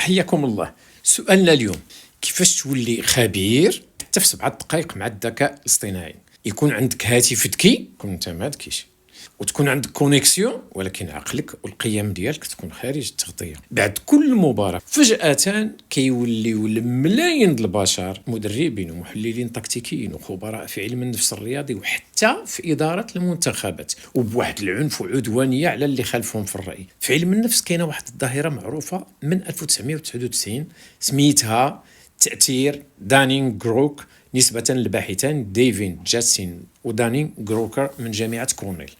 حياكم الله. سؤالنا اليوم: كيفاش تولي خبير حتى في 7 دقائق مع الذكاء الاصطناعي؟ يكون عندك هاتف ذكي كنت ما ذكيش، وتكون عندك كونيكسيون ولكن عقلك والقيم ديالك تكون خارج التغطية. بعد كل مباراة فجأة كيوليو الملايين د البشر مدربين ومحللين تكتيكيين وخبراء في علم النفس الرياضي وحتى في إدارة المنتخبات، وبواحد العنف وعدوانية على اللي خلفهم في الرأي. في علم النفس كاينة واحد الظاهرة معروفة من 1999 سميتها تأثير دانينغ-كروك، نسبة للباحثان ديفين جاسين ودانينغ-كروكر من جامعة كورنيل،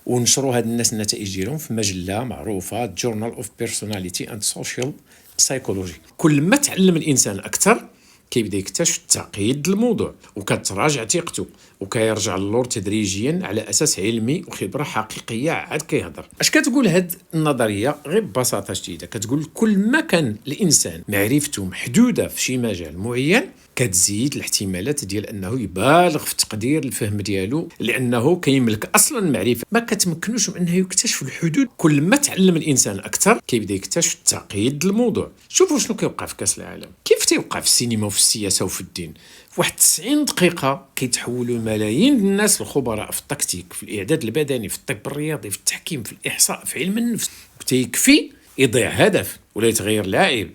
ونشروا هاد الناس النتائج ديالهم في مجلة معروفة جورنال اوف بيرسوناليتي اند سوشيال سايكولوجي. كل ما تعلم الإنسان أكثر كيبدا يكتشف التعقيد الموضوع وكتراجع ثقته وكيرجع للور تدريجيا على اساس علمي وخبره حقيقيه. عاد كيهضر اش كتقول هاد النظريه؟ غير ببساطه شديده كتقول كل ما كان الانسان معرفته محدوده في شي مجال معين كتزيد الاحتمالات ديال انه يبالغ في تقدير الفهم ديالو، لانه كيملك اصلا المعرفه ما كتمكنوش من انه يكتشف الحدود. كل ما تعلم الانسان اكثر كيبدا يكتشف التعقيد الموضوع. شوفوا شنو كيوقع في كاس العالم، كيف تيوقع في السينما وفي السياسه وفي الدين. في واحد 90 دقيقه كيتحولوا ملايين الناس الخبراء في التكتيك، في الاعداد البدني، في الطب الرياضي، في التحكيم، في الاحصاء، في علم النفس. تيكفي يضيع هدف ولا يتغير لاعب.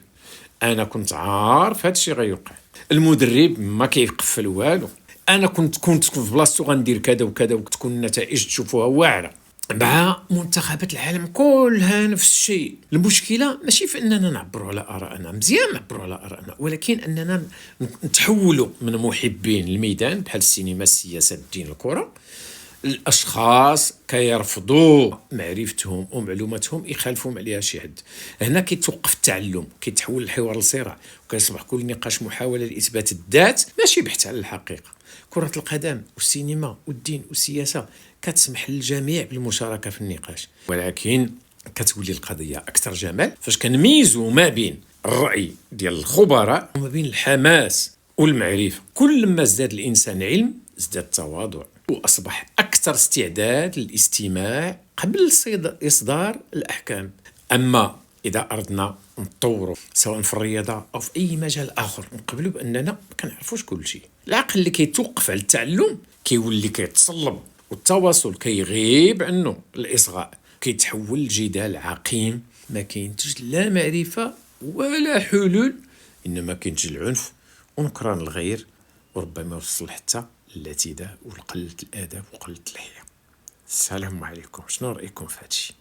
انا كنت عارف هادشي غيوقع. المدرب ما كيقفل والو. انا كنت في بلاصتو غندير كذا وكذا، وتكون النتائج تشوفوها واعره. مع منتخبات العالم كلها نفس الشيء. المشكله ماشي في اننا نعبروا على ارائنا، مزيان نعبروا على ارائنا، ولكن اننا نتحولوا من محبين الميدان بحال السينما، السياسه، الدين، الكره. الاشخاص كيرفضوا معرفتهم ومعلوماتهم يخالفهم عليها شي حد. هنا كيتوقف التعلم، كيتحول الحوار لصراع، وكيصبح كل نقاش محاوله لاثبات الذات ماشي بحث على الحقيقه. كره القدم والسينما والدين والسياسه كتسمح للجميع بالمشاركه في النقاش، ولكن كتولي القضيه اكثر جمال فاش كنميزوا ما بين الراي ديال الخبراء وما بين الحماس والمعرفه. كل ما ازداد الانسان علم ازداد التواضع، واصبح اكثر استعداد للاستماع قبل اصدار الاحكام. اما اذا اردنا نطوروا سواء في الرياضه او في اي مجال اخر، نقبلوا باننا ما كنعرفوش كل شيء. العقل اللي كيتوقف على التعلم كيولي كيتصلب، والتواصل كيغيب عنه الاصغاء، كيتحول لجدال عقيم ما كاينش لا معرفه ولا حلول، انما كاينش العنف ونكران الغير، وربما يوصل حتى الاعتداء وقلة الادب وقلة الحياء. السلام عليكم، شنو رايكم في هادشي؟